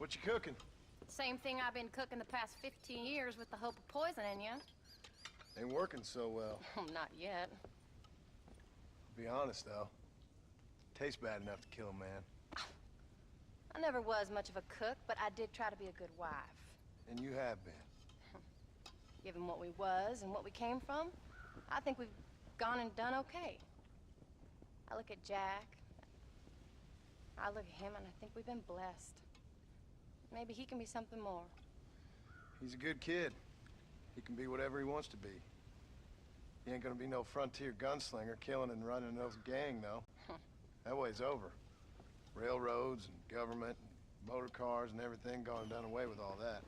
What you cooking? Same thing I've been cooking the past 15 years with the hope of poisoning you. Ain't working so well. Not yet. Be honest, though. Tastes bad enough to kill a man. I never was much of a cook, but I did try to be a good wife. And you have been. Given what we was and what we came from, I think we've gone and done okay. I look at Jack. I look at him and I think we've been blessed. Maybe he can be something more. He's a good kid. He can be whatever he wants to be. He ain't gonna be no frontier gunslinger killing and running no gang, though. That way's over. Railroads and government and motor cars and everything gone and done away with all that.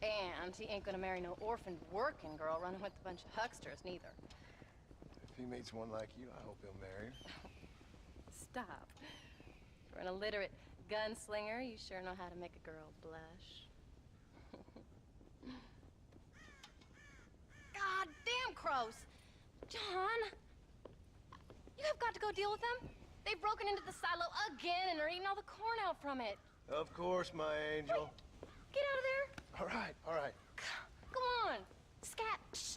And he ain't gonna marry no orphaned working girl running with a bunch of hucksters, neither. If he meets one like you, I hope he'll marry her. Stop. For an illiterate gunslinger, you sure know how to make a girl blush. God damn crows! John! You have got to go deal with them. They've broken into the silo again and are eating all the corn out from it. Of course, my angel. Wait, get out of there. All right, all right. Come on. Scat. Shh.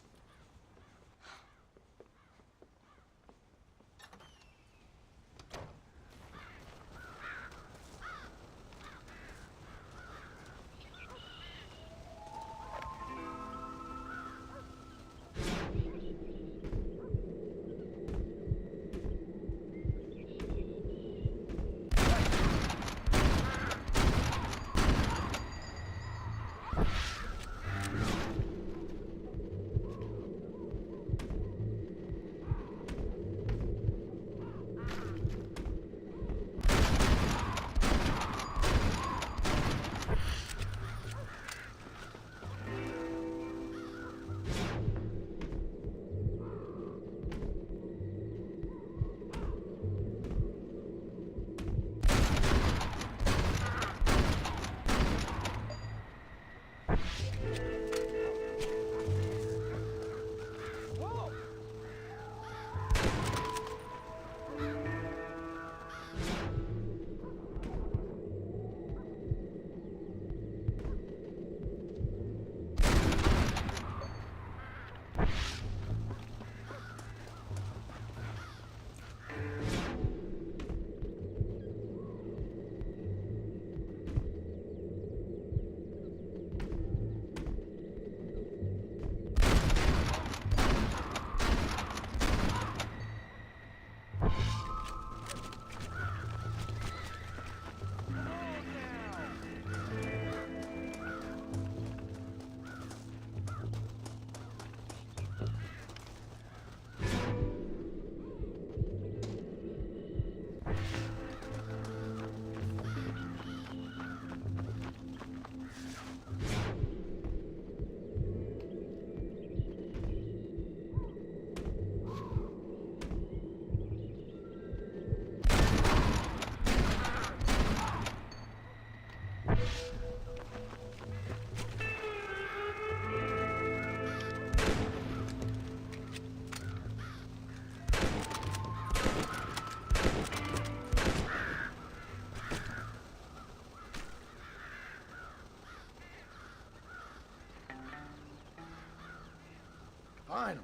Finally.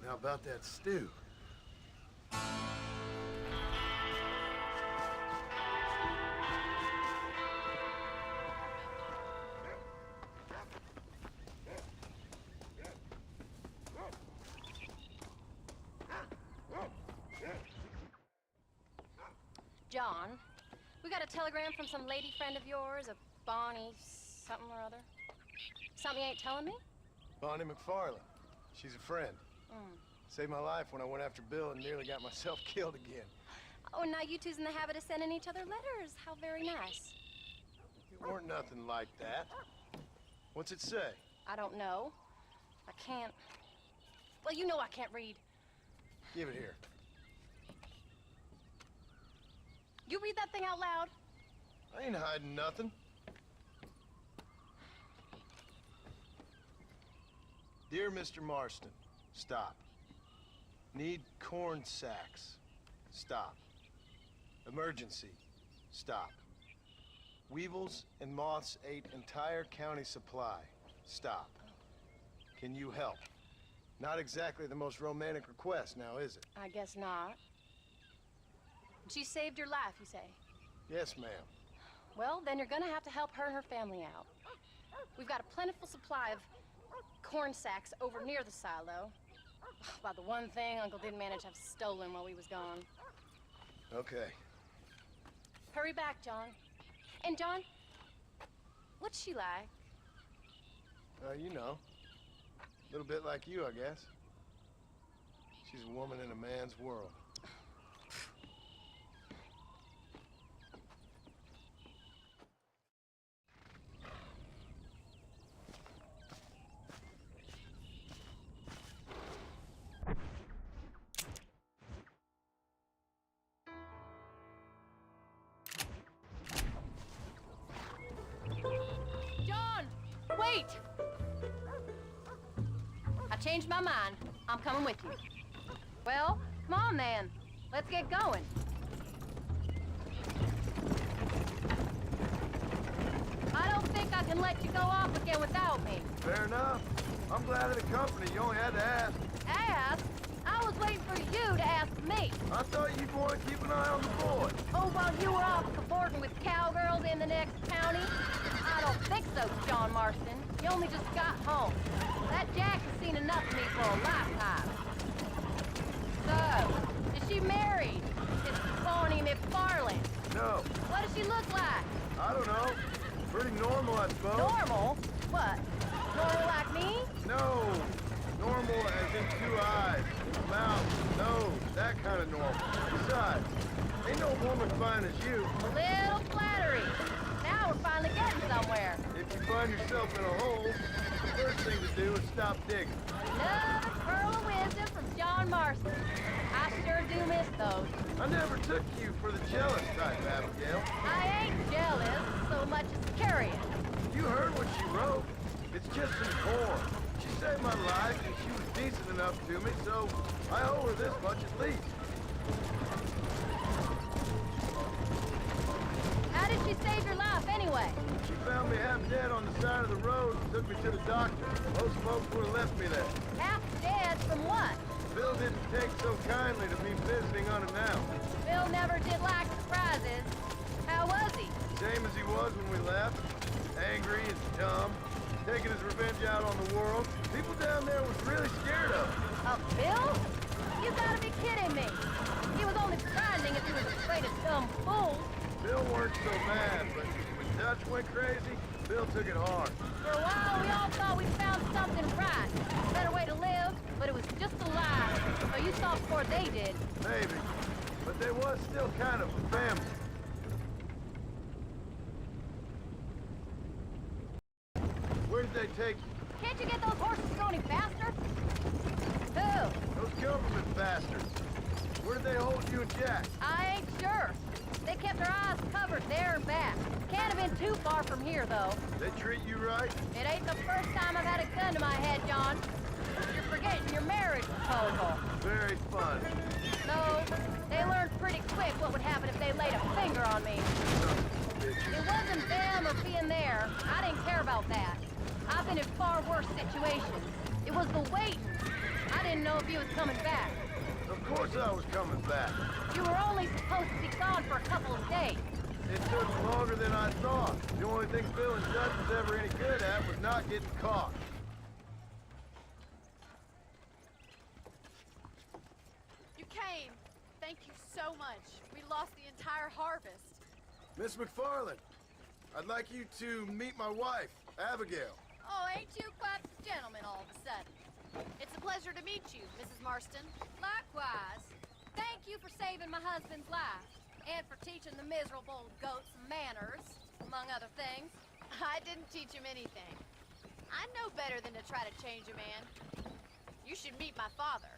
Now about that stew. John, we got a telegram from some lady friend of yours, a Bonnie something or other. Something you ain't telling me? Bonnie McFarland. She's a friend. Saved my life when I went after Bill and nearly got myself killed again. Oh, and now you two's in the habit of sending each other letters. How very nice. It weren't nothing like that. What's it say? I don't know. I can't... Well, you know I can't read. Give it here. You read that thing out loud? I ain't hiding nothing. Dear Mr. Marston, stop. Need corn sacks. Stop. Emergency. Stop. Weevils and moths ate entire county supply. Stop. Can you help? Not exactly the most romantic request, now is it? I guess not. She saved your life, you say? Yes, ma'am. Well, then you're gonna have to help her and her family out. We've got a plentiful supply of corn sacks over near the silo. About the one thing Uncle didn't manage to have stolen while we was gone. Okay. Hurry back, John. And John, what's she like? You know. A little bit like you, I guess. She's a woman in a man's world. John, wait! I changed my mind. I'm coming with you. Well, come on then. Let's get going. I don't think I can let you go off again without me. Fair enough. I'm glad of the company. You only had to ask. Ask? I was waiting for you to ask me. I thought you'd want to keep an eye on the boy. Oh, while you were off cavorting with cowgirls in the next county? I don't think so, John Marston. You only just got home. That Jack has seen enough of me for a lifetime. So, is she married? Is Bonnie McFarland? No. What does she look like? I don't know. Pretty normal, I suppose. Normal? What? Normal like me? No. Normal as in 2 eyes, mouth, nose, that kind of normal. Besides, ain't no woman fine as you. A little flattery. Now we're finally getting somewhere. If you find yourself in a hole, the first thing to do is stop digging. Another pearl of wisdom from John Marston. I sure do miss those. I never took you for the jealous type, Abigail. I ain't jealous so much as curious. You heard what she wrote. It's just some corn. She saved my life, and she was decent enough to me, so I owe her this much at least. How did she save your life anyway? She found me half dead on the side of the road and took me to the doctor. Most folks would have left me there. Half dead from what? Bill didn't take so kindly to me visiting unannounced. Bill never did like surprises. How was he? Same as he was when we left. Angry and dumb. Taking his revenge out on the world. People down there was really scared of him. Of Bill? You gotta be kidding me. He was only surprising if he was afraid of dumb fools. Bill weren't so bad, but when Dutch went crazy, Bill took it hard. For a while, we all thought we found something right. A better way to live, but it was just a lie. So you saw before they did. Maybe. But they was still kind of a family. Where did they take you? Can't you get those horses to go any faster? Who? Those government bastards. Where did they hold you and Jack? I ain't sure. They kept their eyes covered there and back. Can't have been too far from here, though. They treat you right? It ain't the first time I've had a gun to my head, John. You're forgetting your marriage proposal. Very fun. No, they learned pretty quick what would happen if they laid a finger on me. It wasn't them or being there. I didn't care about that. I've been in far worse situations. It was the waiting. I didn't know if you was coming back. Of course I was coming back. You were only supposed to be gone for a couple of days. It took longer than I thought. The only thing Bill and Dutch was ever any good at was not getting caught. You came. Thank you so much. We lost the entire harvest. Miss McFarland, I'd like you to meet my wife, Abigail. Oh, ain't you quite the gentleman all of a sudden? It's a pleasure to meet you, Mrs. Marston. Likewise. Thank you for saving my husband's life, and for teaching the miserable goat some manners, among other things. I didn't teach him anything. I know better than to try to change a man. You should meet my father.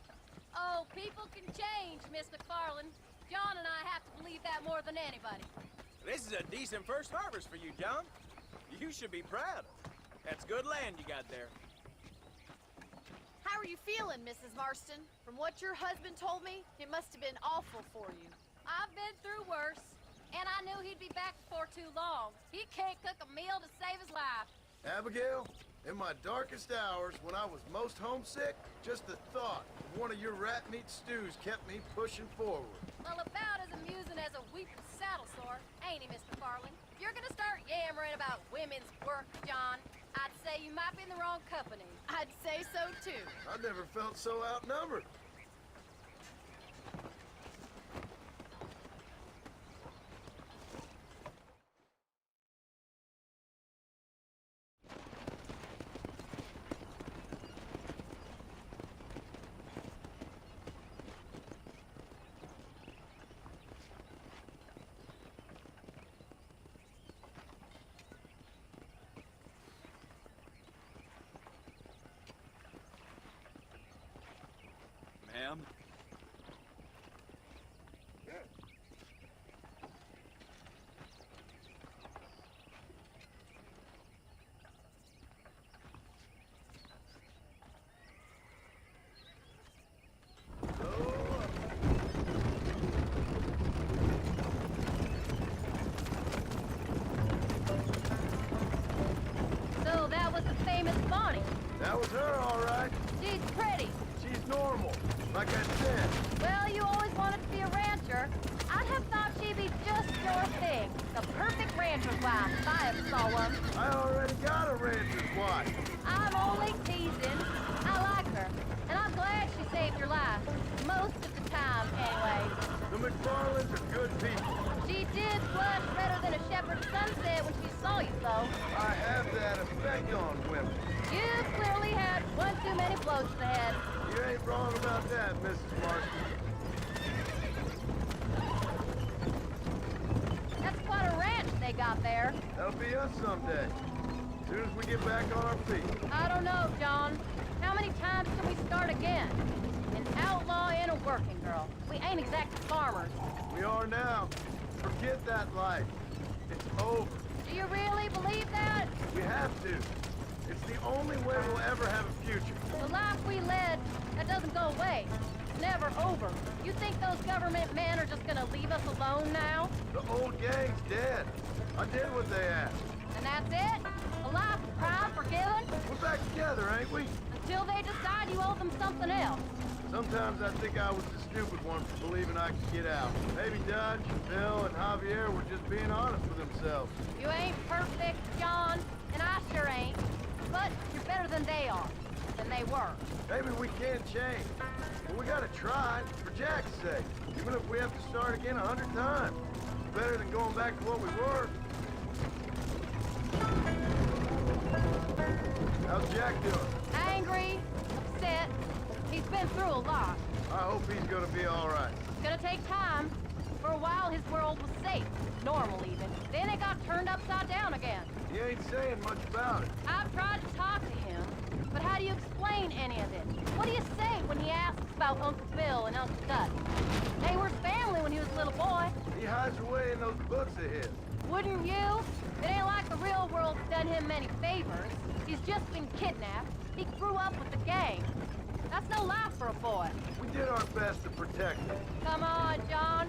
Oh, people can change, Miss McFarland. John and I have to believe that more than anybody. This is a decent first harvest for you, John. You should be proud. That's good land you got there. How are you feeling, Mrs. Marston? From what your husband told me, it must have been awful for you. I've been through worse. And I knew he'd be back before too long. He can't cook a meal to save his life. Abigail, in my darkest hours, when I was most homesick, just the thought of one of your rat meat stews kept me pushing forward. Well, about as amusing as a weeping saddle sore, ain't he, Mr. Farley? If you're gonna start yammering about women's work, John, I'd say you might be in the wrong company. I'd say so, too. I never felt so outnumbered. Ma'am? So that was the famous Bonnie. That was her, all right. She's pretty. She's normal, like I said. Well, you always wanted to be a rancher. I'd have thought she'd be just your thing. The perfect rancher's wife, if I ever saw one. I already got a rancher's wife. I'm only teasing. I like her, and I'm glad she saved your life. Most of the time, anyway. The McFarlands are good people. She did blush redder than a shepherd's sunset when she saw you, though. I have that effect on women. You clearly had one too many blows to the head. You ain't wrong about that, Mrs. Marston. That's quite a ranch they got there. That'll be us someday. As soon as we get back on our feet. I don't know, John. How many times can we start again? An outlaw and a working girl. We ain't exactly farmers. We are now. Forget that life. It's over. Do you really believe that? We have to. It's the only way we'll ever have a future. The life we led, that doesn't go away. It's never over. You think those government men are just gonna leave us alone now? The old gang's dead. I did what they asked. And that's it? A life of crime forgiven? We're back together, ain't we? Until they decide you owe them something else. Sometimes I think I was the stupid one for believing I could get out. Maybe Dutch, Bill, and Javier were just being honest with themselves. You ain't perfect, John, and I sure ain't. But you're better than they are. Than they were. Maybe we can change. But we gotta try, for Jack's sake. Even if we have to start again 100 times. It's better than going back to what we were. How's Jack doing? Angry, upset. He's been through a lot. I hope he's gonna be all right. It's gonna take time. For a while, his world was safe. Normal, even. Then it got turned upside down again. He ain't saying much about it. I've tried to talk to him, but how do you explain any of it? What do you say when he asks about Uncle Bill and Uncle Dutch? They were family when he was a little boy. He hides away in those books of his. Wouldn't you? It ain't like the real world's done him many favors. He's just been kidnapped. He grew up with the gang. That's no life for a boy. We did our best to protect him. Come on, John.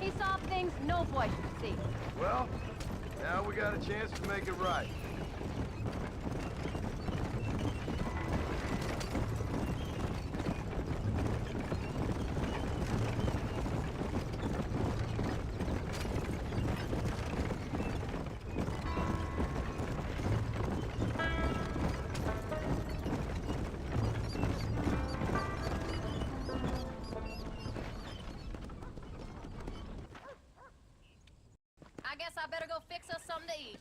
He saw things no boy should see. Well, now we got a chance to make it right. I guess I better go fix us something to eat.